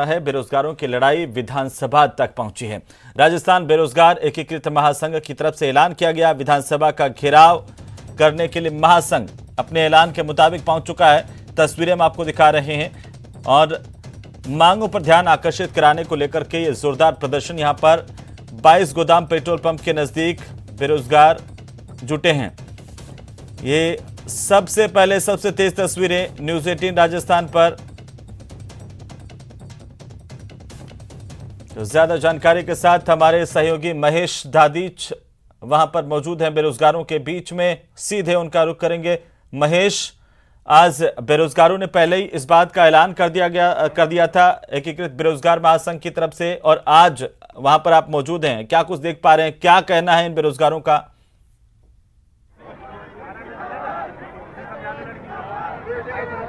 है बेरोजगारों की लड़ाई विधानसभा तक पहुंची है। राजस्थान बेरोजगार एकीकृत महासंघ की तरफ से ऐलान किया गया। विधानसभा का घेराव करने के लिए महासंघ अपने ऐलान के मुताबिक पहुंच चुका है। तस्वीरें हम आपको दिखा रहे हैं और मांगों पर ध्यान आकर्षित कराने को लेकर के ये जोरदार प्रदर्शन यहां पर 22 गोदाम पेट्रोल पंप के नजदीक बेरोजगार जुटे हैं। ये सबसे पहले सबसे तेज तस्वीरें न्यूज 18 राजस्थान पर। तो ज्यादा जानकारी के साथ हमारे सहयोगी महेश दादीच वहां पर मौजूद हैं। बेरोजगारों के बीच में सीधे उनका रुख करेंगे। महेश, आज बेरोजगारों ने पहले ही इस बात का ऐलान कर दिया था एकीकृत बेरोजगार महासंघ की तरफ से, और आज वहां पर आप मौजूद हैं। क्या कुछ देख पा रहे हैं, क्या कहना है इन बेरोजगारों का?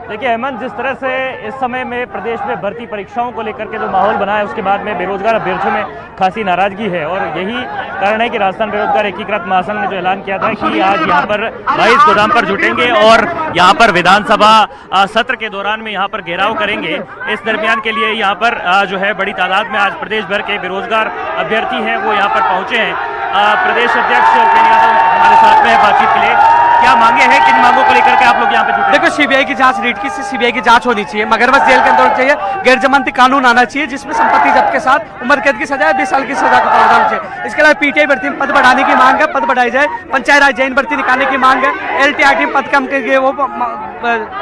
देखिए हेमंत, जिस तरह से इस समय में प्रदेश में भर्ती परीक्षाओं को लेकर के जो माहौल बना है, उसके बाद में बेरोजगार अभ्यर्थियों में खासी नाराजगी है और यही कारण है कि राजस्थान बेरोजगार एकीकृत महासंघ ने जो ऐलान किया था कि आज यहाँ पर 22 गोदाम पर जुटेंगे और यहाँ पर विधानसभा सत्र के दौरान में यहाँ पर घेराव करेंगे। इस दरमियान के लिए यहाँ पर जो है बड़ी तादाद में आज प्रदेश भर के बेरोजगार अभ्यर्थी हैं वो यहाँ पर पहुंचे हैं। प्रदेश अध्यक्ष उपेंद्र यादव हमारे साथ में है बातचीत के लिए। क्या मांगे हैं, किन मांगों को लेकर के आप लोग यहाँ पे जुटे? देखो, सीबीआई की जांच, रीट की सीबीआई की जांच होनी चाहिए, मगरमच्छ जेल के अंदर होनी चाहिए, गैर जमानती कानून आना चाहिए जिसमें संपत्ति जब्त के साथ उम्र कैद की सजा 20 साल की सजा का प्रावधान होना चाहिए। इसके अलावा पीटीआई भर्ती में पद बढ़ाने की मांग है, पद बढ़ाई जाए। पंचायत राज जैन भर्ती निकालने की मांग है। एलटीआरटी पद कम करके वो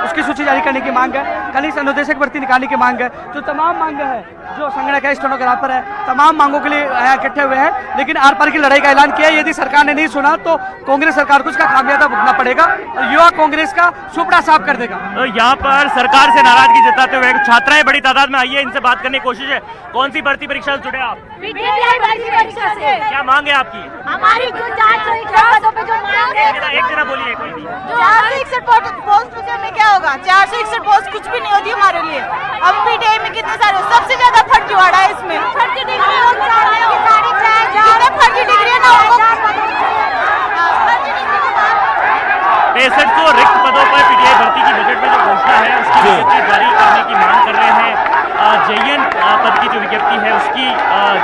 उसकी सूची जारी करने की मांग है। कनिष्ठ अनुदेशक भर्ती निकालने की मांग है। जो तमाम मांगे है, जो संगणक है, स्टेनोग्राफर है, तमाम मांगों के लिए इकट्ठे हुए हैं। लेकिन आर पार की लड़ाई का ऐलान किया। यदि सरकार ने नहीं सुना तो कांग्रेस सरकार को इसका खामियाजा भुगतना पड़ेगा और युवा कांग्रेस का सुपड़ा साफ कर देगा। तो यहाँ पर सरकार से नाराजगी जताते हुए छात्राएं बड़ी तादाद में आई है, इनसे बात करने की कोशिश है। कौन सी भर्ती परीक्षा से जुड़े आप? पीटीआई भर्ती परीक्षा से। क्या मांग है आपकी? हमारी जो जांच हुई पदों पे जो मांग है, एक जना बोलिए कोई भी। 461 पोस्ट में क्या होगा? 461 पोस्ट कुछ भी नहीं होती हमारे लिए। अब पीटीआई में कितने सारे, सबसे ज्यादा फर्जीवाड़ा है इसमें। फर्जी डिग्री फर्जी डिग्री ना 6500 रिक्त पदों पर पीटीआई भर्ती की बजट में जो घोषणा है उसकी विज्ञप्ति जारी करने की मांग कर रहे हैं। जेईएन पद की जो विज्ञप्ति है उसकी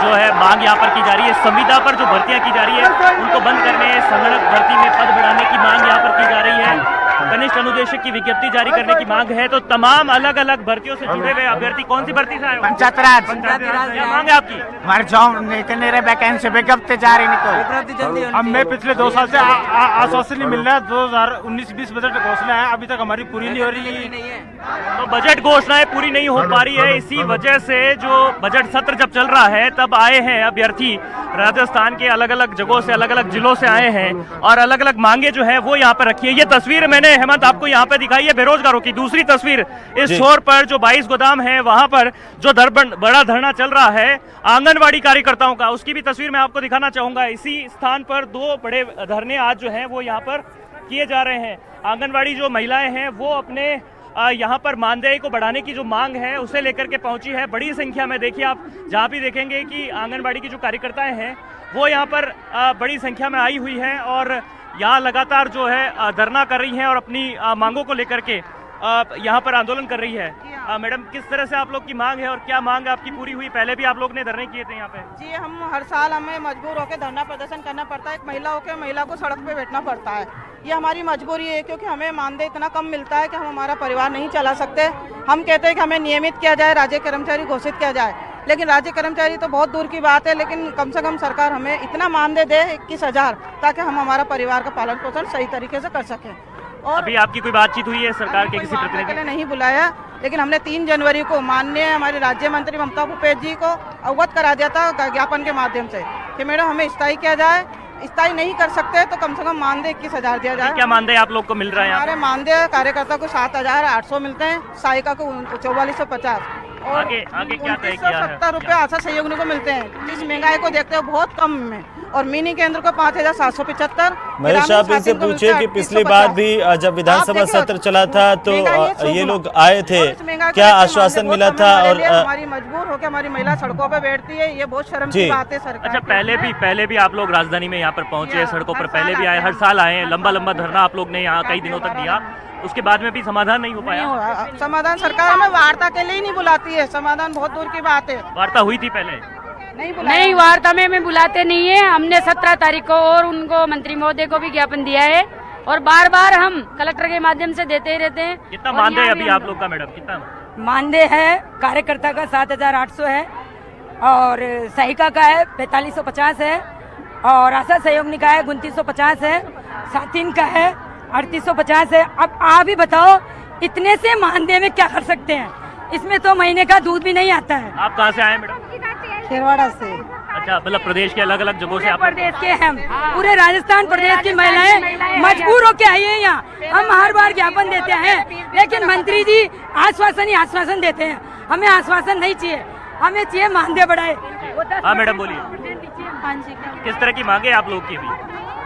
जो है मांग यहाँ पर की जा रही है। संविदा पर जो भर्तियां की जा रही है उनको बंद करने, संगणक भर्ती में पद बढ़ाने की मांग यहाँ पर की जा रही है। कनिष्ठ अनुदेशक की विज्ञप्ति जारी करने की मांग है। तो तमाम अलग अलग भर्तियों से जुड़े हुए अभ्यर्थी कौन सी भर्ती से आए हो? पंचायत राज। क्या मांग है आपकी? हमारे जॉब इतने वैकेंसी विज्ञप्ति जारी नहीं। हमें पिछले 2 साल से आश्वासन नहीं मिल रहा है। 2019-20 बजट घोषणा है, अभी तक हमारी पूरी नहीं हो रही। तो बजट घोषणाएं पूरी नहीं हो पा रही है। इसी वजह से जो बजट सत्र जब चल रहा है तब आए हैं अभ्यर्थी राजस्थान के अलग अलग जगहों से, अलग अलग जिलों से आए हैं और अलग अलग मांगे जो है वो यहाँ पर रखी है। ये तस्वीर मैंने हेमंत आपको यहाँ पे दिखाई है बेरोजगारों की। दूसरी तस्वीर इस छोर पर जो 22 गोदाम है वहां पर जो बड़ा धरना चल रहा है आंगनवाड़ी कार्यकर्ताओं का, उसकी भी तस्वीर मैं आपको दिखाना चाहूंगा। इसी स्थान पर 2 बड़े धरने आज जो है वो यहाँ पर किए जा रहे हैं। आंगनवाड़ी जो महिलाएं हैं वो अपने यहाँ पर मानदेय को बढ़ाने की जो मांग है उसे लेकर के पहुंची है बड़ी संख्या में। देखिए, आप जहाँ भी देखेंगे कि आंगनबाड़ी की जो कार्यकर्ताएं हैं वो यहाँ पर बड़ी संख्या में आई हुई हैं और यहाँ लगातार जो है धरना कर रही हैं और अपनी मांगों को लेकर के यहाँ पर आंदोलन कर रही है। मैडम, किस तरह से आप लोग की मांग है और क्या मांग आपकी पूरी हुई? पहले भी आप लोग ने धरने किए थे यहाँ पे? जी, हम हर साल हमें मजबूर होकर धरना प्रदर्शन करना पड़ता है। एक महिला होकर महिला को सड़क पे बैठना पड़ता है। ये हमारी मजबूरी है क्योंकि हमें मानदेय इतना कम मिलता है कि हम हमारा परिवार नहीं चला सकते। हम कहते हैं कि हमें नियमित किया जाए, राज्य कर्मचारी घोषित किया जाए, लेकिन राज्य कर्मचारी तो बहुत दूर की बात है। लेकिन कम से कम सरकार हमें इतना मानदेय दे 21,000 ताकि हम हमारा परिवार का पालन पोषण सही तरीके से कर सकें। और अभी आपकी कोई बातचीत हुई है सरकार के किसी प्रतिनिधि ने? नहीं बुलाया, लेकिन हमने 3 जनवरी को माननीय हमारे राज्य मंत्री ममता भूपेश जी को अवगत करा दिया था ज्ञापन के माध्यम से कि मैडम हमें स्थायी किया जाए। स्थायी नहीं कर सकते तो कम से कम मानदेय 21,000 दिया जाए। क्या मानदेय आप लोग को मिल रहा है? हमारे मानदेय कार्यकर्ता को 7,800 मिलते हैं, सहायिका को 4450 और आगे क्या तय किया है? 70 रुपये आशा सहयोगिनी को मिलते हैं। जिस महंगाई को देखते हो बहुत कम में। और मिनी केंद्र को 5,775। महेश, आप इनसे पूछिए कि पिछली बार भी जब विधानसभा सत्र चला था तो ये लोग आए थे, क्या आश्वासन मिला था? और हमारी मजबूर होकर हमारी महिला सड़कों पे बैठती है, ये बहुत शर्म की बात है सरकार। अच्छा, पहले भी आप लोग राजधानी में यहाँ पर पहुंचे, सड़कों पर पहले भी आए, हर साल आए, लंबा धरना आप लोग ने यहाँ कई दिनों तक दिया, उसके बाद में भी समाधान नहीं हो पाया। समाधान सरकार हमें वार्ता के लिए ही नहीं बुलाती है, समाधान बहुत दूर की बात है। वार्ता हुई थी पहले? नहीं, वार्ता में हमें बुलाते नहीं है। हमने 17 तारीख को और उनको मंत्री महोदय को भी ज्ञापन दिया है और बार बार हम कलेक्टर के माध्यम से देते ही रहते हैं। कितना मानदेय है अभी आप लोग का मैडम? कितना मानदेय है? कार्यकर्ता का 7,800 है और सहायिका का है 4550 है और आशा सहयोग निकाय है 2950 है, साथीन का है 3850 है। अब आप ही बताओ, इतने से मानदेय में क्या कर सकते हैं? इसमें तो महीने का दूध भी नहीं आता है। आप कहाँ से आए मैडम? खेरवाड़ा से। अच्छा, मतलब प्रदेश के अलग अलग जगहों से आप? प्रदेश के हम पूरे राजस्थान प्रदेश की महिलाएं मजबूर होके आई है यहाँ। हम हर बार ज्ञापन देते हैं लेकिन मंत्री जी आश्वासन ही आश्वासन देते हैं। हमें आश्वासन नहीं चाहिए, हमें चाहिए मानदेय बढ़ाए। हाँ मैडम बोलिए। हाँ जी, किस तरह की मांगे आप लोग की भी?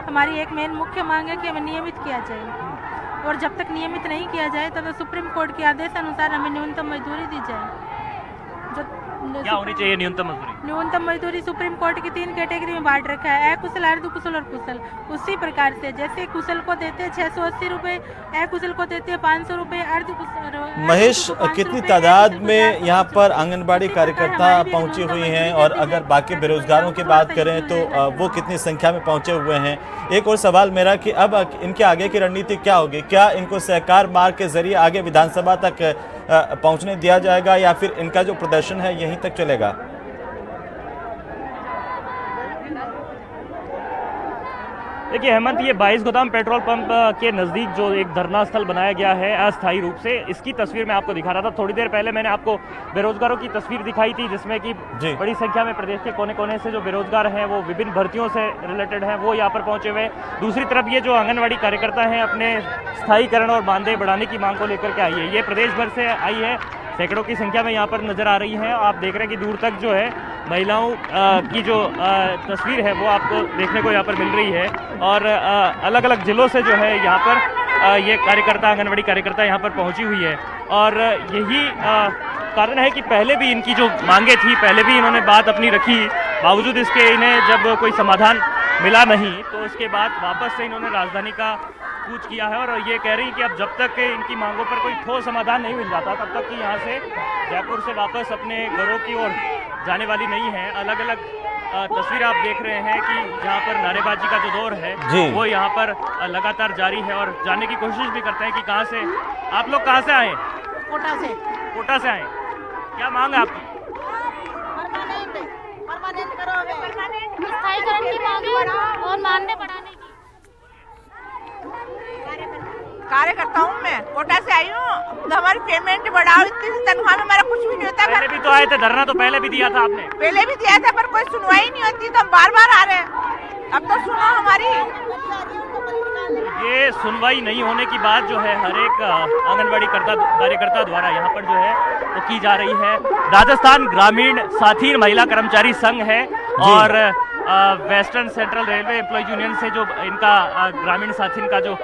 हमारी एक मेन मुख्य मांग है कि हमें नियमित किया जाए और जब तक नियमित नहीं किया जाए तब तक सुप्रीम कोर्ट के आदेश अनुसार हमें न्यूनतम मजदूरी दी जाए। क्या होनी चाहिए न्यूनतम मजदूरी? न्यूनतम मजदूरी सुप्रीम कोर्ट की 3 कैटेगरी में बांट रखा है, अकुशल, अर्धकुशल और कुशल। उसी प्रकार से जैसे कुशल को देते हैं 680 रुपए, अकुशल को देते हैं 500 रुपए, अर्धकुशल। महेश, कितनी तादाद में यहाँ पर आंगनबाड़ी कार्यकर्ता पहुंची हुई हैं और अगर बाकी बेरोजगारों की बात करें तो वो कितनी संख्या में पहुंचे हुए हैं? एक और सवाल मेरा कि अब इनके आगे की रणनीति क्या होगी? क्या इनको सहकार मार्ग के जरिए आगे विधानसभा तक पहुंचने दिया जाएगा या फिर इनका जो प्रदर्शन है यहीं तक चलेगा? देखिए हेमंत, ये 22 गोदाम पेट्रोल पंप के नज़दीक जो एक धरना स्थल बनाया गया है अस्थायी रूप से, इसकी तस्वीर मैं आपको दिखा रहा था। थोड़ी देर पहले मैंने आपको बेरोजगारों की तस्वीर दिखाई थी जिसमें कि बड़ी संख्या में प्रदेश के कोने कोने से जो बेरोजगार हैं वो विभिन्न भर्तियों से रिलेटेड हैं, वो यहाँ पर पहुंचे हुए। दूसरी तरफ ये जो आंगनबाड़ी कार्यकर्ता हैं अपने स्थायीकरण और मानदेय बढ़ाने की मांग को लेकर के आई है। ये प्रदेश भर से आई है, सैकड़ों की संख्या में यहाँ पर नजर आ रही हैं। आप देख रहे हैं कि दूर तक जो है महिलाओं की जो तस्वीर है वो आपको देखने को यहाँ पर मिल रही है और अलग अलग जिलों से जो है यहाँ पर ये कार्यकर्ता, आंगनबाड़ी कार्यकर्ता यहाँ पर पहुँची हुई है। और यही कारण है कि पहले भी इनकी जो मांगे थी, पहले भी इन्होंने बात अपनी रखी, बावजूद इसके इन्हें जब कोई समाधान मिला नहीं तो उसके बाद वापस से इन्होंने राजधानी का कूच किया है और ये कह रही कि अब जब तक इनकी मांगों पर कोई ठोस समाधान नहीं मिल जाता तब तक कि यहाँ से जयपुर से वापस अपने घरों की ओर जाने वाली नहीं है। अलग अलग तस्वीर आप देख रहे हैं कि जहाँ पर नारेबाजी का जो दौर है वो यहाँ पर लगातार जारी है और जानने की कोशिश भी करते हैं कि कहाँ से आप लोग कहाँ से आए? कोटा से। कोटा से आए, क्या मांग है आपकी? स्थायीकरण की मांग है और मानदेय बढ़ाने की। कार्यकर्ता हूँ मैं, कोटा से आई हूँ। तो हमारी पेमेंट बढ़ाओ, इतनी तनख्वाह में हमारा कुछ भी नहीं होता। पहले भी तो आए थे, धरना तो पहले भी दिया था आपने? पहले भी दिया था पर कोई सुनवाई नहीं होती तो हम बार बार आ रहे हैं। अब तो सुनो हमारी। ये सुनवाई नहीं होने की बात जो है हर एक आंगनबाड़ी कार्यकर्ता द्वारा यहाँ पर जो है वो की जा रही है। राजस्थान ग्रामीण साथी महिला कर्मचारी संघ है और western central railway employees union से जो इनका ग्रामीण साथी का जो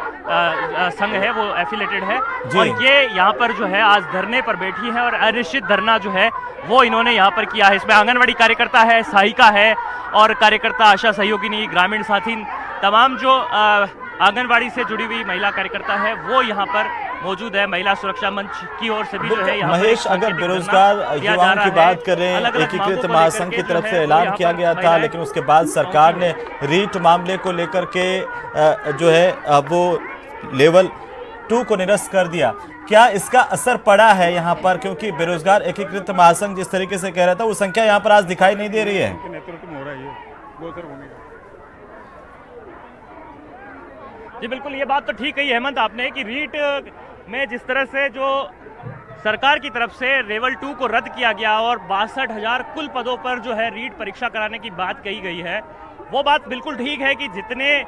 संघ है वो एफिलेटेड है और ये यहाँ पर जो है आज धरने पर बैठी है और अनिश्चित धरना जो है वो इन्होंने यहाँ पर किया है। इसमें आंगनबाड़ी कार्यकर्ता है, सहायिका है और कार्यकर्ता आशा सहयोगिनी, ग्रामीण साथी, तमाम जो आंगनबाड़ी से जुड़ी हुई महिला कार्यकर्ता है वो यहाँ पर मौजूद है। महिला सुरक्षा मंच की ओर से भी जो है महेश, अगर बेरोजगार युवाओं की बात करें, एकीकृत महासंघ की तरफ से ऐलान किया गया था लेकिन उसके बाद सरकार ने रीट मामले को लेकर के जो है वो लेवल 2 को निरस्त कर दिया। क्या इसका असर पड़ा है यहाँ पर? क्योंकि बेरोजगार एकीकृत महासंघ जिस तरीके से कह रहा था वो संख्या यहाँ पर आज दिखाई नहीं दे रही है। जी बिल्कुल, ये बात तो ठीक कही हेमंत आपने कि रीट में जिस तरह से जो सरकार की तरफ से लेवल 2 को रद्द किया गया और 62,000 कुल पदों पर जो है रीट परीक्षा कराने की बात कही गई है, वो बात बिल्कुल ठीक है कि जितने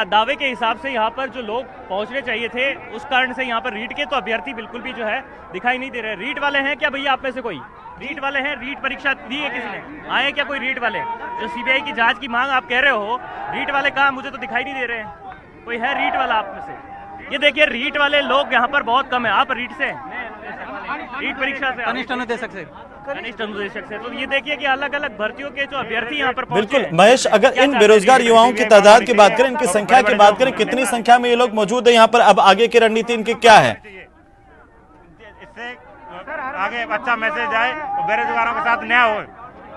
दावे के हिसाब से यहाँ पर जो लोग पहुँचने चाहिए थे उस कारण से यहाँ पर रीट के तो अभ्यर्थी बिल्कुल भी जो है दिखाई नहीं दे रहे। रीट वाले हैं क्या भैया आप में से कोई? रीट वाले हैं, रीट परीक्षा दी है किसी ने? आए क्या कोई रीट वाले? जो सीबीआई की जांच की मांग आप कह रहे हो, रीट वाले कहाँ? मुझे तो दिखाई नहीं दे रहे हैं। कोई है रीट वाला आप में से? ये देखिए रीट वाले लोग यहाँ पर बहुत कम है। आप रीट से, रीट परीक्षा से, कनिष्ठ अनुदेशक से, कनिष्ठ अनुदेशक से। तो ये देखिए कि अलग अलग भर्तियों के जो अभ्यर्थी यहाँ पर बिल्कुल महेश, अगर इन बेरोजगार युवाओं की तादाद की बात करें, इनकी संख्या की बात करें, कितनी संख्या में ये लोग मौजूद है यहाँ पर? अब आगे की रणनीति इनकी क्या है? इससे आगे अच्छा मैसेज आए और बेरोजगारों के साथ न्याय हो।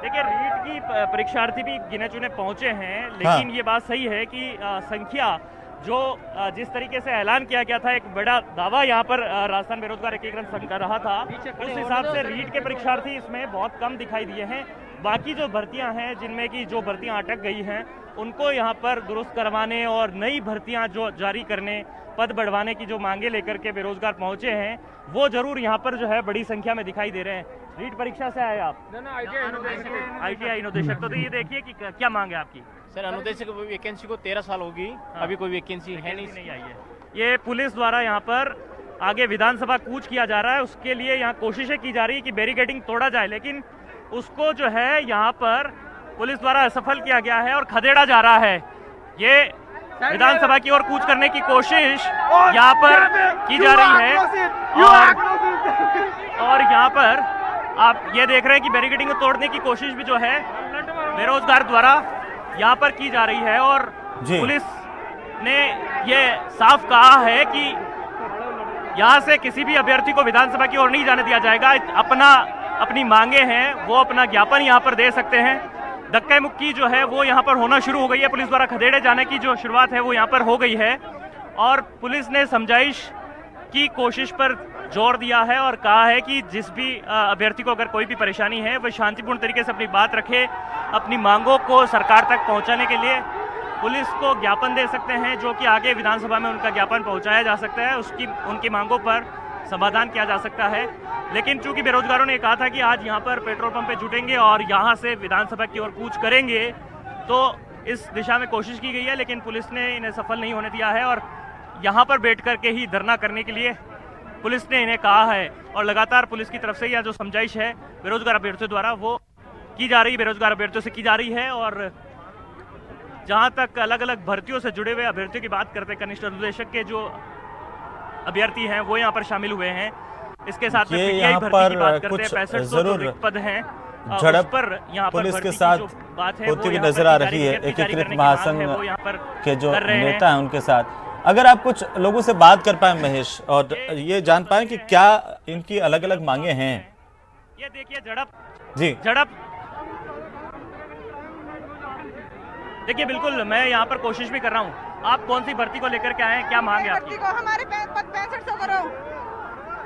देखिए रीट की परीक्षार्थी भी गिने चुने पहुंचे हैं, लेकिन ये बात सही है कि संख्या जो जिस तरीके से ऐलान किया गया था, एक बड़ा दावा यहाँ पर राजस्थान बेरोजगार एकीकरण संघ कर रहा था, उस हिसाब से रीट के परीक्षार्थी इसमें बहुत कम दिखाई दिए हैं। बाकी जो भर्तियां हैं, जिनमें की जो भर्तियां अटक गई हैं, उनको यहाँ पर दुरुस्त करवाने और नई भर्तियां जो जारी करने, पद बढ़वाने की जो मांगे लेकर के बेरोजगार पहुंचे हैं, वो जरूर यहाँ पर जो है बड़ी संख्या में दिखाई दे रहे हैं। रीट परीक्षा से आए आप? ITI अनुदेशक। तो ये देखिए कि क्या मांग है आपकी? सर अनुदेशक वैकेंसी को 13 साल होगी, अभी कोई वैकेंसी है नहीं आई है। ये पुलिस द्वारा यहाँ पर आगे विधानसभा कूच किया जा रहा है, उसके लिए यहाँ कोशिशें की जा रही है कि बैरिकेडिंग तोड़ा जाए, लेकिन उसको जो है यहाँ पर पुलिस द्वारा असफल किया गया है और खदेड़ा जा रहा है। ये विधानसभा की ओर कूच करने की कोशिश यहाँ पर की जा रही है और यहाँ पर आप ये देख रहे हैं कि बैरिकेडिंग को तोड़ने की कोशिश भी जो है बेरोजगार द्वारा यहाँ पर की जा रही है और पुलिस ने ये साफ कहा है कि यहाँ से किसी भी अभ्यर्थी को विधानसभा की ओर नहीं जाने दिया जाएगा। अपनी मांगे हैं वो अपना ज्ञापन यहाँ पर दे सकते हैं। धक्का मुक्की जो है वो यहाँ पर होना शुरू हो गई है। पुलिस द्वारा खदेड़े जाने की जो शुरुआत है वो यहाँ पर हो गई है और पुलिस ने समझाइश की कोशिश पर जोर दिया है और कहा है कि जिस भी अभ्यर्थी को अगर कोई भी परेशानी है वह शांतिपूर्ण तरीके से अपनी बात रखे। अपनी मांगों को सरकार तक पहुंचाने के लिए पुलिस को ज्ञापन दे सकते हैं, जो कि आगे विधानसभा में उनका ज्ञापन पहुंचाया जा सकता है, उनकी मांगों पर समाधान किया जा सकता है। लेकिन चूंकि बेरोजगारों ने कहा था कि आज यहाँ पर पेट्रोल पंप पे जुटेंगे और यहाँ से विधानसभा की ओर कूच करेंगे, तो इस दिशा में कोशिश की गई है, लेकिन पुलिस ने इन्हें सफल नहीं होने दिया है और यहाँ पर बैठ करके ही धरना करने के लिए पुलिस ने इन्हें कहा है। और लगातार पुलिस की तरफ से यह जो समझाइश है बेरोजगार अभ्यर्थियों द्वारा वो की जा रही, बेरोजगार अभ्यर्थियों से की जा रही है। और जहां तक अलग अलग भर्तियों से जुड़े हुए अभ्यर्थियों की बात करते हैं, कनिष्ठ अनुदेशक के जो अभ्यर्थी हैं वो यहाँ पर शामिल हुए हैं। इसके साथ में पीटीआई भर्ती की बात करते हैं, 6500 पद हैं, झड़प पर यहाँ पुलिस के साथ होती हुई नजर आ रही है। एकीकृत महासंघ के जो नेता हैं उनके साथ अगर आप कुछ लोगों से बात कर पाए महेश, और ये जान पाए कि क्या इनकी अलग अलग मांगे हैं। ये देखिए झड़प देखिए, बिल्कुल मैं यहाँ पर कोशिश भी कर रहा हूँ। आप कौन सी भर्ती को लेकर के आए हैं, क्या मांग है आपकी? हमारे पद 6500 करो,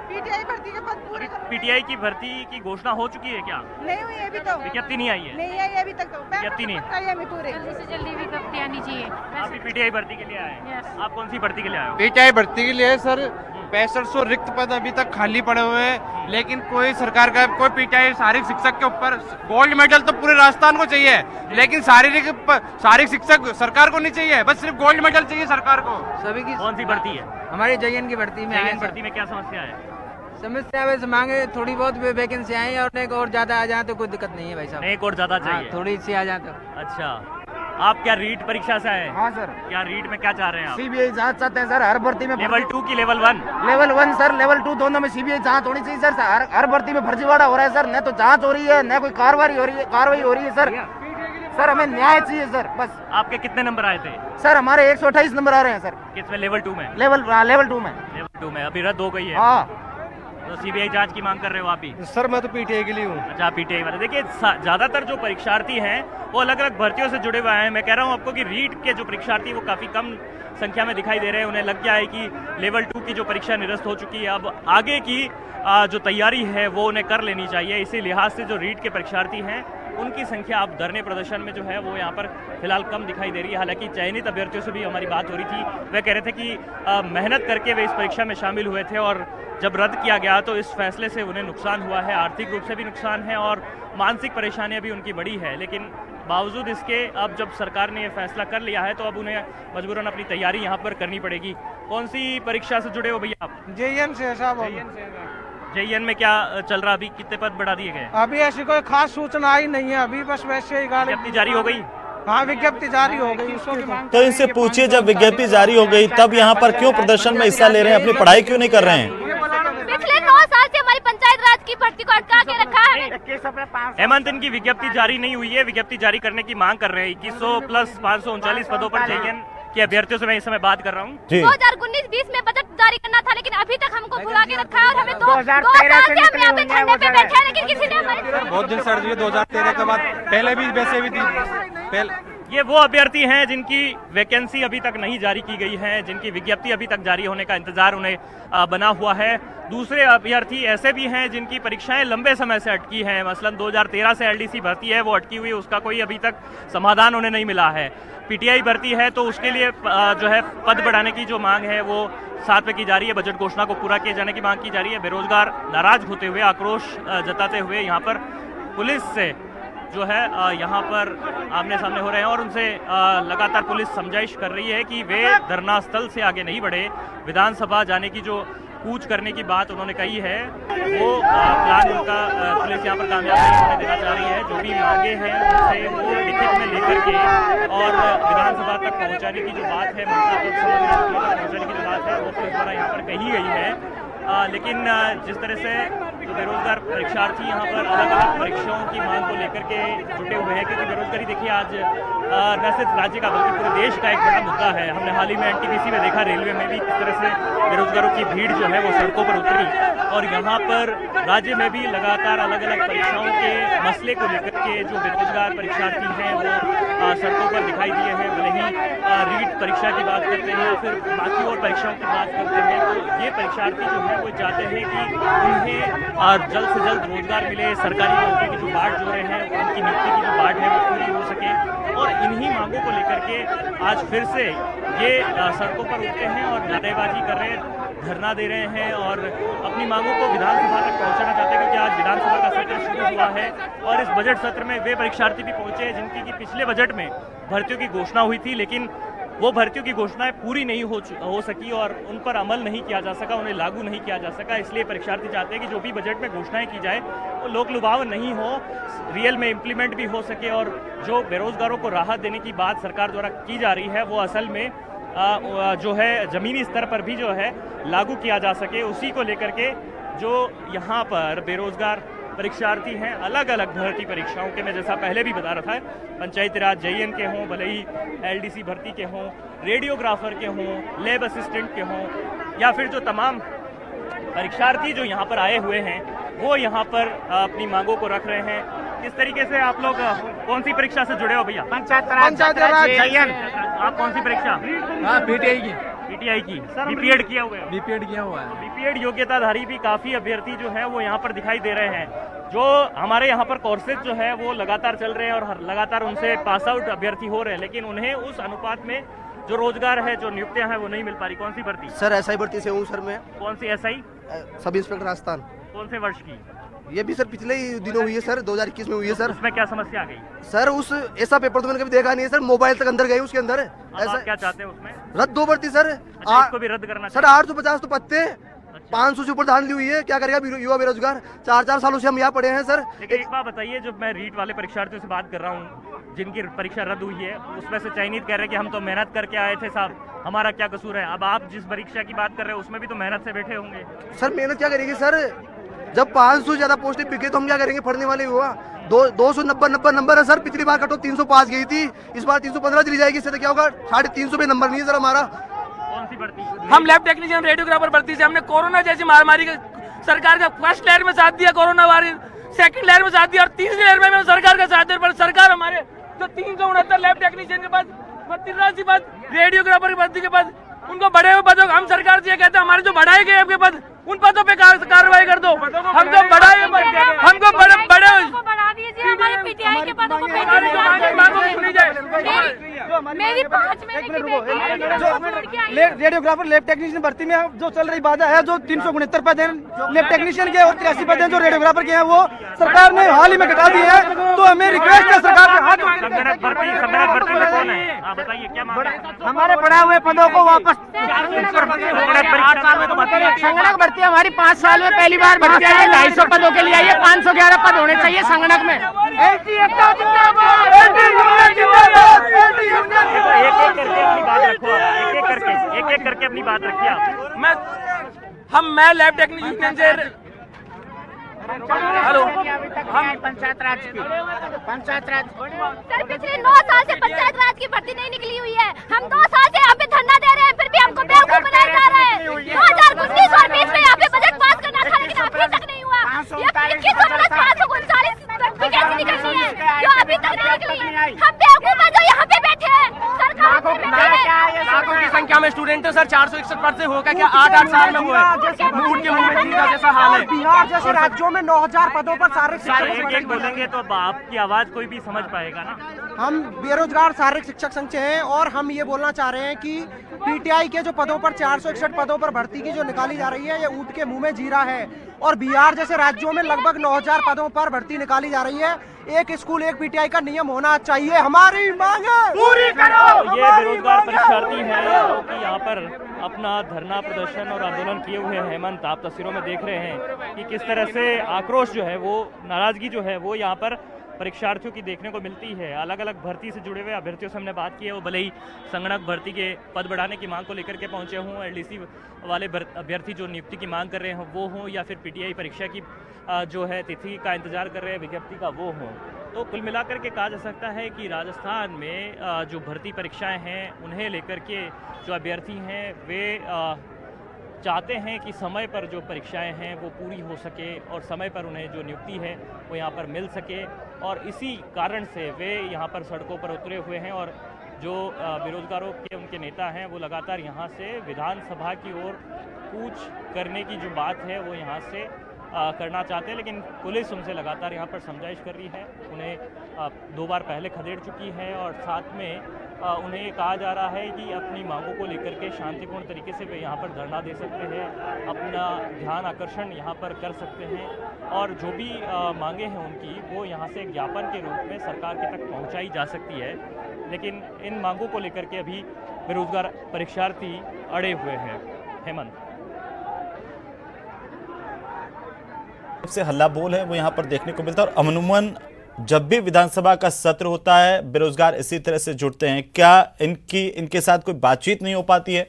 पीटीआई भर्ती के पद पूरे करो। पीटीआई की भर्ती की घोषणा हो चुकी है क्या? नहीं हुई अभी तो। विज्ञप्ति नहीं आई है? नहीं आई अभी तक। विज्ञप्ति नहीं जल्दी से जल्दी विज्ञप्ति आनी चाहिए। आप भी पीटीआई भर्ती के लिए आए हैं? आप कौन सी भर्ती के लिए आए हो? पीटीआई भर्ती के लिए सर 6500 रिक्त पद अभी तक खाली पड़े हुए हैं, लेकिन कोई सरकार का कोई पीटीआई शारीरिक शिक्षक के ऊपर गोल्ड मेडल तो पूरे राजस्थान को चाहिए, लेकिन शारीरिक शिक्षक सरकार को नहीं चाहिए, बस सिर्फ गोल्ड मेडल चाहिए सरकार को। सभी की कौन सी भर्ती है? हमारी जयन की भर्ती में आए। भर्ती में क्या समस्या है? समस्या वैसे मांगे थोड़ी बहुत वैकेंसी आई और एक और ज्यादा आ जाए तो कोई दिक्कत नहीं है भाई साहब। एक और ज्यादा चाहिए? थोड़ी सी आ जाए तो। अच्छा, आप क्या रीट परीक्षा से आए? हाँ सर। क्या रीट में क्या चाह रहे हैं आप? सीबीआई जांच चाहते हैं सर, हर भर्ती में। लेवल 2 की लेवल 1? लेवल 1 सर, लेवल 2 दोनों में सीबीआई जांच होनी चाहिए सर। हर भर्ती में फर्जीवाड़ा हो रहा है सर, न तो जांच हो रही है न कोई कार्रवाई हो रही है सर। सर हमें न्याय चाहिए सर, बस। आपके कितने नंबर आए थे? सर हमारे 128 नंबर आ रहे हैं सर। किसमें? लेवल 2 में? लेवल 2 में। लेवल 2 में अभी रद्द हो गई है? हाँ। तो सीबीआई जांच की मांग कर रहे हो आप भी? सर मैं तो पीटीआई के लिए हूँ। अच्छा, पीटीआई वाले। देखिए ज्यादातर जो परीक्षार्थी हैं वो अलग अलग भर्तियों से जुड़े हुए हैं। मैं कह रहा हूँ आपको कि रीट के जो परीक्षार्थी वो काफी कम संख्या में दिखाई दे रहे हैं। उन्हें लग गया है कि लेवल 2 की जो परीक्षा निरस्त हो चुकी है, अब आगे की जो तैयारी है वो उन्हें कर लेनी चाहिए। इसी लिहाज से जो रीट के परीक्षार्थी हैं उनकी संख्या अब धरने प्रदर्शन में जो है वो यहाँ पर फिलहाल कम दिखाई दे रही है। हालांकि चयनित अभ्यर्थियों से भी हमारी बात हो रही थी, वे कह रहे थे कि मेहनत करके वे इस परीक्षा में शामिल हुए थे और जब रद्द किया गया तो इस फैसले से उन्हें नुकसान हुआ है, आर्थिक रूप से भी नुकसान है और मानसिक परेशानियां भी उनकी बड़ी है। लेकिन बावजूद इसके अब जब सरकार ने ये फैसला कर लिया है तो अब उन्हें मजबूरन अपनी तैयारी यहाँ पर करनी पड़ेगी। कौन सी परीक्षा से जुड़े हो भैया आप? जेईएन से साहब। जेईएन में क्या चल रहा, अभी कितने पद बढ़ा दिए गए? अभी ऐसी कोई खास सूचना आई नहीं है, अभी बस वैसे ही गाड़ी विज्ञप्ति जारी हो गई। हाँ, विज्ञप्ति जारी हो गई उसको भी मांग। तो इनसे पूछिए, जब विज्ञप्ति जारी हो गई तब यहाँ पर क्यों प्रदर्शन में हिस्सा ले रहे हैं, अपनी पढ़ाई क्यों नहीं कर रहे हैं? पिछले 9 साल से हमारी पंचायत राज की भर्ती को अटका के रखा है। हेमंत, इनकी विज्ञप्ति जारी नहीं हुई है, विज्ञप्ति जारी करने की मांग कर रहे हैं। 2100 प्लस 539 पदों पर जेईएन के अभ्यर्थियों से मैं इस समय बात कर रहा हूँ। 2019-20 में बजट जारी करना था, लेकिन अभी तक हमको भुला के रखा है और हमें 2 साल से हम यहाँ पे धरने पे बैठे हैं, लेकिन किसी ने हमारी बहुत दिन सर जी 2013 के बाद पहले भी वैसे भी थी। ये वो अभ्यर्थी हैं जिनकी वैकेंसी अभी तक नहीं जारी की गई है, जिनकी विज्ञप्ति अभी तक जारी होने का इंतजार उन्हें बना हुआ है। दूसरे अभ्यर्थी ऐसे भी हैं जिनकी परीक्षाएं लंबे समय से अटकी हैं, मसलन 2013 से एलडीसी भर्ती है वो अटकी हुई, उसका कोई अभी तक समाधान उन्हें नहीं मिला है। पीटीआई भर्ती है तो उसके लिए जो है पद बढ़ाने की जो मांग है वो साथ में की जा रही है, बजट घोषणा को पूरा किए जाने की मांग की जा रही है। बेरोजगार नाराज होते हुए, आक्रोश जताते हुए यहाँ पर पुलिस से जो है यहाँ पर आमने सामने हो रहे हैं और उनसे लगातार पुलिस समझाइश कर रही है कि वे धरना स्थल से आगे नहीं बढ़े। विधानसभा जाने की जो कूच करने की बात उन्होंने कही है वो प्लान उनका पुलिस यहाँ पर कामयाब नहीं होने देना चाह रही है। जो भी मांगे हैं उनसे वो लिखित में लेकर के और विधानसभा तक पहुँचाने की जो बात है, मंत्रियों तक पहुँचाने की जो बात है वो पुलिस द्वारा यहाँ पर कही गई है। लेकिन जिस तरह से जो बेरोजगार परीक्षार्थी यहाँ पर अलग अलग परीक्षाओं की मांग को लेकर के जुटे हुए हैं, क्योंकि बेरोजगारी देखिए आज न सिर्फ राज्य का बल्कि पूरे देश का एक बड़ा मुद्दा है। हमने हाल ही में एनटीपीसी में देखा, रेलवे में भी किस तरह से बेरोजगारों की भीड़ जो है वो सड़कों पर उतरी और यहाँ पर राज्य में भी लगातार अलग अलग परीक्षाओं के मसले को लेकर के जो बेरोजगार परीक्षार्थी हैं वो सड़कों पर दिखाई दिए हैं। भले ही रीट परीक्षा की बात करते हैं या फिर बाकी और परीक्षाओं की बात करते हैं, तो ये परीक्षार्थी जो है वो चाहते हैं कि उन्हें जल्द से जल्द रोजगार मिले, सरकारी नौकरी की जो बाट जो रहे हैं उनकी नियुक्ति की जो बाट है वो पूरी हो सके। और इन्हीं मांगों को लेकर के आज फिर से ये सड़कों पर उतरे हैं और नारेबाजी कर रहे हैं, धरना दे रहे हैं और अपनी मांगों को विधानसभा तक पहुंचाना चाहते हैं, क्योंकि आज विधानसभा का सत्र शुरू हुआ है और इस बजट सत्र में वे परीक्षार्थी भी पहुंचे हैं जिनकी की पिछले बजट में भर्तियों की घोषणा हुई थी, लेकिन वो भर्तियों की घोषणाएं पूरी नहीं हो सकी और उन पर अमल नहीं किया जा सका, उन्हें लागू नहीं किया जा सका। इसलिए परीक्षार्थी चाहते हैं कि जो भी बजट में घोषणाएं की जाए वो लोक लुभाव नहीं हो, रियल में इम्प्लीमेंट भी हो सके और जो बेरोजगारों को राहत देने की बात सरकार द्वारा की जा रही है वो असल में जो है जमीनी स्तर पर भी जो है लागू किया जा सके। उसी को लेकर के जो यहाँ पर बेरोजगार परीक्षार्थी हैं अलग अलग भर्ती परीक्षाओं के, मैं जैसा पहले भी बता रहा था, पंचायती राज जेईएन के हों, भले ही एलडीसी भर्ती के हों, रेडियोग्राफर के हों, लैब असिस्टेंट के हों या फिर जो तमाम परीक्षार्थी जो यहाँ पर आए हुए हैं वो यहाँ पर अपनी मांगों को रख रहे हैं। किस तरीके से आप लोग कौन सी परीक्षा से जुड़े हो भैया? पंचायत राज जेईएन। आप कौन सी परीक्षा? पीटीआई की। बीपीएड किया हुआ है? बीपीएड किया हुआ है। बीपीएड योग्यताधारी भी काफी अभ्यर्थी जो है वो यहाँ पर दिखाई दे रहे हैं। जो हमारे यहाँ पर कोर्सेज जो है वो लगातार चल रहे हैं और लगातार उनसे पास आउट अभ्यर्थी हो रहे हैं, लेकिन उन्हें उस अनुपात में जो रोजगार है, जो नियुक्तियां हैं वो नहीं मिल पा रही। कौन सी भर्ती? सर एसआई भर्ती से हूँ सर मैं। कौन सी एसआई? Sub inspector Rajasthan. कौन से वर्ष की? ये भी सर पिछले ही दिनों हुई है सर, 2021 में हुई है सर। उसमें क्या समस्या आ गई? सर उस ऐसा पेपर तो मैंने कभी देखा नहीं है सर, मोबाइल तक अंदर गए उसके अंदर। ऐसा क्या चाहते हैं उसमें? रद्द 2 भर्ती सर। इसको भी रद्द करना सर 850 तो पत्ते, 500 से ऊपर धान ली हुई है। क्या करेगा युवा बेरोजगार? 4 सालों से हम यहाँ पढ़े हैं सर। लेकिन एक बात बताइए, जो मैं रीट वाले परीक्षार्थियों से बात कर रहा हूँ जिनकी परीक्षा रद्द हुई है, उसमें से चयनित कह रहे हैं कि हम तो मेहनत करके आए थे साहब, हमारा क्या कसूर है? अब आप जिस परीक्षा की बात कर रहे हैं उसमें भी तो मेहनत से बैठे होंगे। सर मेहनत क्या करेगी सर, जब 500 ज्यादा पोस्टें बिके तो हम क्या करेंगे? पढ़ने वाले हुआ 290 नंबर है सर। पिछली बार कटो 305 गई थी, इस बार 315 चली जाएगी। इससे तो क्या होगा? 350 पे नंबर नहीं है सर हमारा। कौन सी भर्ती? हम लैब टेक्नीशियन रेडियोग्राफर भर्ती से हमने कोरोना जैसी महामारी का सरकार का फर्स्ट लहर में साथ दिया, कोरोना वायरस सेकंड लहर में साथ दिया और तीसरी लहर में सरकार का साथ दिया। पर सरकार हमारे जो 369 लैब टेक्नीशियन के पास 83 पद, रेडियोग्राफर की भर्ती के पास, उनको बढ़े हुए पदों, हम सरकार से कहते हैं हमारे जो बढ़ाए गए आपके पद उन पदों पे कार्रवाई कर दो। हम तो बढ़ाए हमको बढ़ा दीजिए, हमारे पीटीआई के पदों को मेरी 5 महीने की बेटी है। रेडियोग्राफर लैब टेक्नीशियन भर्ती में जो चल रही बाधा है, जो 369 पद हैं लैब टेक्नीशियन के और 83 पद हैं जो रेडियोग्राफर के हैं, वो सरकार ने हाल ही में घटा दी है। तो हमें रिक्वेस्ट है सरकार से, संगणक भर्ती में कौन है? आप बताइए क्या मांग है? हमारे बढ़ा हुए पदों को वापस। संगणक भर्ती हमारी 5 साल में पहली बार भर्ती आई है। 250 पदों के लिए आई है। 511 पद होने चाहिए संगणक में। एक एक करके अपनी बात रखिए आप। मैं लैब टेक्नीशियन से हेलो, हम पंचायत राज सर पिछले 9 साल से पंचायत राज की भर्ती नहीं निकली हुई है। हम 2 साल से यहाँ पे धरना दे रहे हैं, फिर भी हमको बेवकूफ बनाया जा रहा है। 2019 और 20 में यहाँ पे बजट पास करना था, लेकिन अभी तक नहीं हुआ। ये 21,539 भर्ती कैसे निकलनी है जो अभी तक नहीं निकली? हम बेवकूफ है जो यहाँ पे बैठे हैं। लाखों की संख्या में स्टूडेंट है सर। 461 पद से होगा क्या 8 साल में हुआ है? ऊँट के मुंह में जीरा जैसा हाल है। बिहार जैसे राज्यों में 9000 पदों पर शारीरिक एक बोलेंगे तो आपकी आवाज कोई भी समझ पाएगा ना। हम बेरोजगार शारीरिक शिक्षक संघ से हैं और हम ये बोलना चाह रहे हैं कि पीटीआई के जो पदों पर 461 पदों पर भर्ती की जो निकाली जा रही है, ये ऊँट के मुंह में जीरा है। और बिहार जैसे राज्यों में लगभग 9000 पदों पर भर्ती निकाली जा रही है। एक स्कूल एक पीटीआई का नियम होना चाहिए। हमारी मांगे पूरी करो। ये बेरोजगार परीक्षार्थी हैं जो कि यहाँ पर अपना धरना प्रदर्शन और आंदोलन किए हुए हैं। हेमंत, आप तस्वीरों में देख रहे हैं कि किस तरह से आक्रोश जो है वो, नाराजगी जो है वो यहाँ पर परीक्षार्थियों की देखने को मिलती है। अलग अलग भर्ती से जुड़े हुए अभ्यर्थियों से हमने बात की है, वो भले ही संगणक भर्ती के पद बढ़ाने की मांग को लेकर के पहुंचे हों, एलडीसी वाले अभ्यर्थी जो नियुक्ति की मांग कर रहे हों वो हों, या फिर पीटीआई परीक्षा की जो है तिथि का इंतजार कर रहे हैं विज्ञप्ति का वो हों। तो कुल मिलाकर के कहा जा सकता है कि राजस्थान में जो भर्ती परीक्षाएँ हैं उन्हें लेकर के जो अभ्यर्थी हैं वे चाहते हैं कि समय पर जो परीक्षाएं हैं वो पूरी हो सके और समय पर उन्हें जो नियुक्ति है वो यहाँ पर मिल सके। और इसी कारण से वे यहाँ पर सड़कों पर उतरे हुए हैं और जो बेरोजगारों के उनके नेता हैं वो लगातार यहाँ से विधानसभा की ओर कूच करने की जो बात है वो यहाँ से करना चाहते हैं, लेकिन पुलिस उनसे लगातार यहाँ पर समझाइश कर रही है। उन्हें 2 बार पहले खदेड़ चुकी है और साथ में उन्हें ये कहा जा रहा है कि अपनी मांगों को लेकर के शांतिपूर्ण तरीके से वे यहाँ पर धरना दे सकते हैं, अपना ध्यान आकर्षण यहाँ पर कर सकते हैं और जो भी मांगे हैं उनकी वो यहाँ से ज्ञापन के रूप में सरकार के तक पहुँचाई जा सकती है। लेकिन इन मांगों को लेकर के अभी बेरोजगार परीक्षार्थी अड़े हुए हैं। हेमंत, से हल्ला बोल है वो यहाँ पर देखने को मिलता है और अमूमन जब भी विधानसभा का सत्र होता है बेरोजगार इसी तरह से जुड़ते हैं। क्या इनके साथ कोई बातचीत नहीं हो पाती है?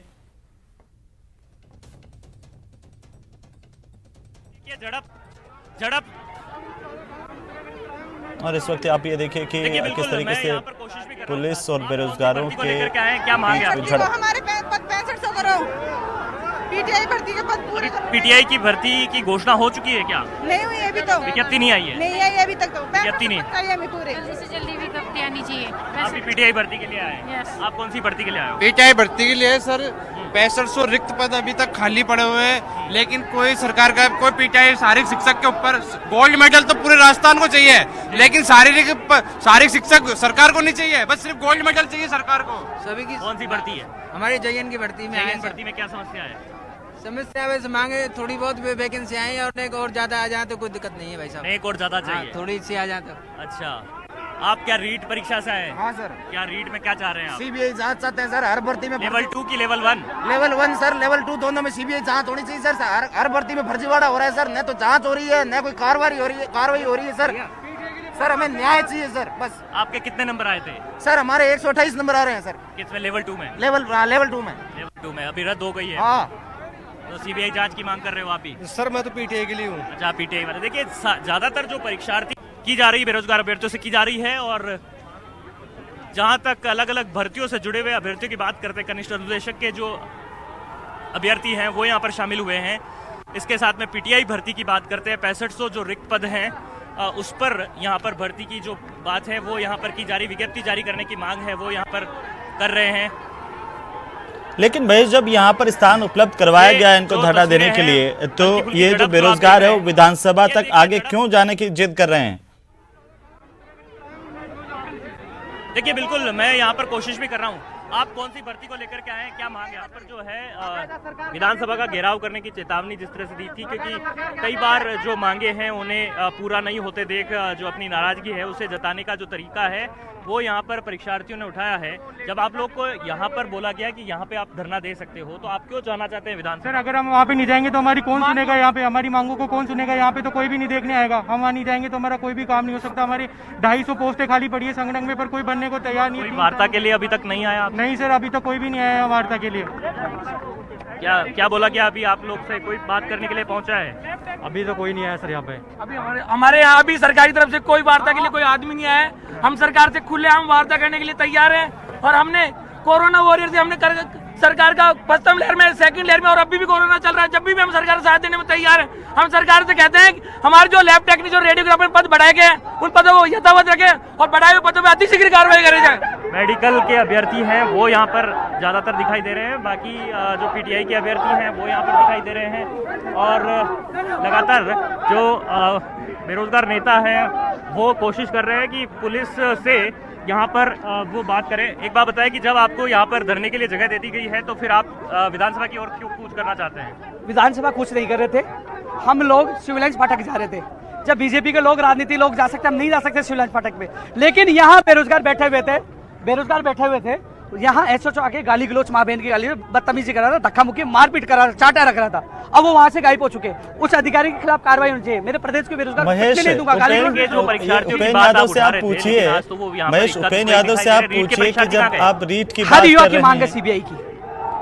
झड़प और इस वक्त आप ये देखिए कि किस तरीके से पुलिस और बेरोजगारों के क्या मांग है? हमारे पद 6500 करो। पीटीआई भर्ती के पद पूरे करो। पीटीआई की भर्ती की घोषणा हो चुकी है क्या? नहीं हुई अभी तो। विज्ञप्ति नहीं आई है? नहीं आई अभी तक। तो विज्ञप्ति नहीं चाहिए पूरे। जल्दी से जल्दी विज्ञप्ति आनी चाहिए। आप भी पीटीआई भर्ती के लिए आए हैं? आप कौन सी भर्ती के लिए आए हो? पीटीआई भर्ती के लिए सर 6500 रिक्त पद अभी तक खाली पड़े हुए हैं, लेकिन कोई सरकार का कोई पीटीआई शारीरिक शिक्षक के ऊपर गोल्ड मेडल तो पूरे राजस्थान को चाहिए, लेकिन शारीरिक शिक्षक सरकार को नहीं चाहिए, बस सिर्फ गोल्ड मेडल चाहिए सरकार को। सभी की कौन सी भर्ती है? हमारी जयन की भर्ती में आए। भर्ती में क्या समस्या है? समस्या वैसे मांगे थोड़ी बहुत वैकेंसी आई है और एक और ज्यादा आ जाए तो कोई दिक्कत नहीं है भाई साहब। एक और ज्यादा चाहिए? थोड़ी सी आ जाए तो। अच्छा, आप क्या रीट परीक्षा से आए? हाँ सर। क्या रीट में क्या चाह रहे हैं आप? सीबीआई जांच चाहते हैं सर हर भर्ती में। लेवल 2 की लेवल 1? लेवल 1 सर, लेवल 2 दोनों में सीबीआई जांच होनी चाहिए सर। हर भर्ती में फर्जीवाड़ा हो रहा है सर, न तो जांच हो रही है न कोई कार्रवाई हो रही है सर। सर हमें न्याय चाहिए सर बस। आपके कितने नंबर आए थे? सर हमारे 128 नंबर आ रहे हैं सर। किसमें? लेवल 2 में? लेवल 2 में। लेवल 2 में अभी रद्द हो गई है। हाँ। तो सीबीआई जांच की मांग कर रहे हो आप भी? सर मैं तो पीटीआई के लिए हूँ। अच्छा, पीटीआई वाले। देखिए ज्यादातर जो परीक्षार्थी की जा रही बेरोजगार अभ्यर्थियों से की जा रही है और जहां तक अलग अलग भर्तियों से जुड़े हुए अभ्यर्थियों की बात करते हैं, कनिष्ठ अनुदेशक के जो अभ्यर्थी हैं वो यहाँ पर शामिल हुए हैं। इसके साथ में पीटीआई भर्ती की बात करते हैं, 6500 जो रिक्त पद हैं उस पर यहाँ पर भर्ती की जो बात है वो यहाँ पर की जा रही, विज्ञप्ति जारी करने की मांग है वो यहाँ पर कर रहे हैं। लेकिन भाई जब यहाँ पर स्थान उपलब्ध करवाया गया इनको धरना देने के लिए, तो ये जो बेरोजगार है वो विधानसभा तक आगे क्यों जाने की जिद कर रहे हैं? देखिए बिल्कुल मैं यहाँ पर कोशिश भी कर रहा हूँ। आप कौन सी भर्ती को लेकर के आए हैं, क्या मांग यहाँ पर जो है विधानसभा का घेराव करने की चेतावनी जिस तरह से दी थी, क्योंकि कई बार जो मांगे हैं उन्हें पूरा नहीं होते देख जो अपनी नाराजगी है उसे जताने का जो तरीका है वो यहाँ पर परीक्षार्थियों ने उठाया है। जब आप लोग को यहाँ पर बोला गया कि यहाँ पे आप धरना दे सकते हो, तो आप क्यों जाना चाहते हैं विधानसभा? सर अगर हम वहाँ पे नहीं जाएंगे तो हमारी कौन सुनेगा? यहाँ पे हमारी मांगों को कौन सुनेगा? यहाँ पे तो कोई भी नहीं देखने आएगा। हम वहाँ नहीं जाएंगे तो हमारा कोई भी काम नहीं हो सकता। हमारी 250 पोस्टें खाली पड़ी है संगठन में, पर कोई बनने को तैयार नहीं है। वार्ता के लिए अभी तक नहीं आया? नहीं सर, अभी तक कोई भी नहीं आया वार्ता के लिए। क्या बोला गया? अभी आप लोग से कोई बात करने के लिए पहुंचा है? अभी तो कोई नहीं आया सर यहाँ पे। अभी हमारे यहाँ भी सरकारी तरफ से कोई वार्ता के लिए कोई आदमी नहीं आया। हम सरकार से खुलेआम वार्ता करने के लिए तैयार हैं और हमने कोरोना वॉरियर से हमने सरकार का प्रथम लहर में, सेकंड लहर में और अभी भी कोरोना चल रहा है, जब भी हम सरकार का साथ देने में तैयार हैं। हम सरकार से कहते हैं कि हमारे जो लैब टेक्नीशियन जो रेडियोग्राफर पद बढ़ाए गए हैं उन पदों को यथावत रखें और बढ़ाए हुए पदों पर अतिशीघ्र कार्रवाई करी जाए। मेडिकल के अभ्यर्थी हैं वो यहाँ पर ज्यादातर दिखाई दे रहे हैं, बाकी जो पीटीआई के अभ्यर्थी हैं वो यहाँ पर दिखाई दे रहे हैं और लगातार जो बेरोजगार नेता हैं वो कोशिश कर रहे हैं कि पुलिस से यहाँ पर वो बात करें। एक बात बताएं कि जब आपको यहाँ पर धरने के लिए जगह दे दी गई है तो फिर आप विधानसभा की ओर क्यों कूच करना चाहते हैं? विधानसभा कुछ नहीं कर रहे थे, हम लोग सिविल लाइन्स फाटक जा रहे थे। जब बीजेपी के लोग, राजनीति लोग जा सकते, हम नहीं जा सकते सिविल लाइन्स फाटक पे, लेकिन यहाँ बेरोजगार बैठे हुए थे। यहाँ एसओ आके गाली गलोच, माँ बहन की गाली, बदतमीजी करा रहा था, धक्का मुक्की, मारपीट करा रहा, चाटा रख रहा था। अब वो वहाँ से गायब हो चुके। उस अधिकारी के खिलाफ कार्रवाई होनी चाहिए। मेरे प्रदेश के बेरोजगार नहीं दूंगा। उपेंद्र यादव से आप पूछिए, महेश उपेंद्र यादव से आप पूछिए कि जब आप रीट की बात कर रहे हैं, मांग है सीबीआई की,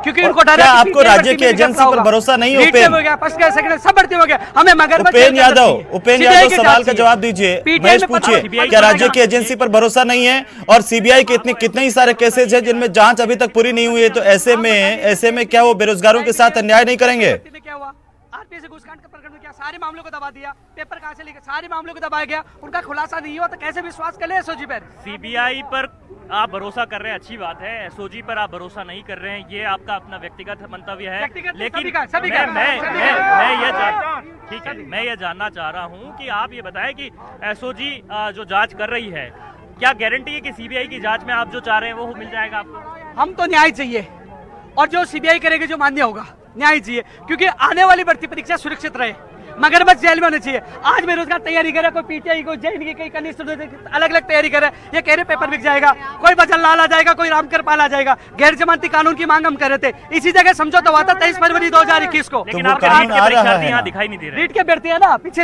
क्योंकि उनको डर है आपको राज्य की एजेंसी पर भरोसा नहीं है? सब बढ़ते हो गया। हमें उपेंद्र यादव सवाल का जवाब दीजिए। महेश पूछिए, क्या राज्य की एजेंसी पर भरोसा नहीं है? और सीबीआई के कितने ही सारे केसेज हैं जिनमें जांच अभी तक पूरी नहीं हुई है, तो ऐसे में क्या वो बेरोजगारों के साथ अन्याय नहीं करेंगे? क्या हुआ? आरपीएस घूसकांड का प्रकरण में क्या सारे मामलों को दबा दिया? पेपर कहां से लेकर सारे मामलों को दबाया गया, उनका खुलासा नहीं हुआ, तो कैसे विश्वास कर ले एसओजी पर? सीबीआई पर आप भरोसा कर रहे हैं, अच्छी बात है। एसओजी पर आप भरोसा नहीं कर रहे हैं, ये आपका अपना व्यक्तिगत मंतव्य है। लेकिन मैं ये जानना चाह रहा हूँ कि आप ये बताएं कि एसओजी जो जांच कर रही है, क्या गारंटी है कि सीबीआई की जांच में आप जो चाह रहे हैं वो मिल जाएगा आपको? हम तो न्याय चाहिए, और जो सीबीआई करेगी जो मान्य होगा, न्याय चाहिए, क्योंकि आने वाली भर्ती परीक्षा सुरक्षित रहे। मगरमच्छ जेल में होने चाहिए। आज बेरोजगार तैयारी करे, कोई पीटीआई, कोई जेएन की, कई कनिष्ठ अलग अलग तैयारी करे, ये कह रहे पेपर बिक जाएगा, कोई बचन लाल आ जाएगा, कोई रामकर पाल आ जाएगा। गैर जमानती कानून की मांग हम कर रहे थे, इसी जगह समझौता हुआ था 23 फरवरी 2021 को। लेकिन आपके रीट के परीक्षार्थी यहाँ दिखाई नहीं दे रहे। रीट के अभ्यर्थी है ना, पीछे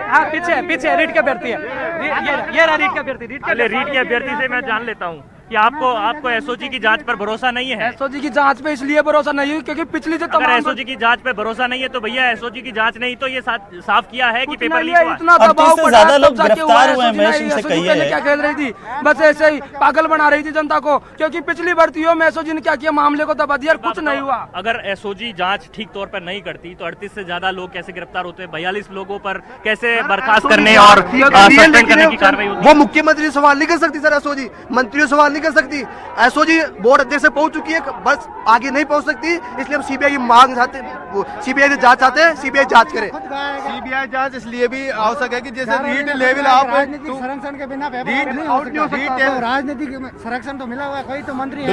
हाँ पीछे रीट के अभ्यर्थी है, ये रहा रीट के अभ्यर्थी। रीट के अभ्यर्थी से मैं जान लेता हूँ कि आपको एसओजी की जांच पर भरोसा नहीं है। एसओजी की जांच पे इसलिए भरोसा नहीं है क्योंकि पिछली जो अगर एसओजी की जांच पे भरोसा नहीं है तो भैया एसओजी की जांच नहीं तो ये साफ किया है कि पेपर लीक हुआ। इतना दबाव ज्यादा लोग गिरफ्तार हुए हैं। महेश इनसे कहिए, क्या खेल रही थी, बस ऐसे ही पागल बना रही थी जनता को, क्योंकि पिछली भर्तियों में एसओजी ने क्या किया, मामले को दबा दिया, कुछ नहीं हुआ। अगर एसओजी जांच ठीक तौर पर नहीं करती तो 38 से ज्यादा लोग कैसे गिरफ्तार होते, 42 लोगों पर कैसे बर्खास्त करने और सस्पेंड करने की कार्रवाई होती? वो मुख्यमंत्री सवाल नहीं कर सकती सर, एसओजी मंत्री सवाल नहीं कर सकती। एसओजी बोर्ड अध्यक्ष से पहुंच चुकी है, बस आगे नहीं पहुंच सकती, इसलिए हम सीबीआई की मांग चाहते हैं, सीबीआई से जांच चाहते हैं, सीबीआई जांच करे। सीबीआई जांच इसलिए भी आवश्यक है कि जैसे रीट लेवल आप राजनीतिक संरक्षण के बिना राजनीतिक संरक्षण तो मिला हुआ, कोई तो मंत्री है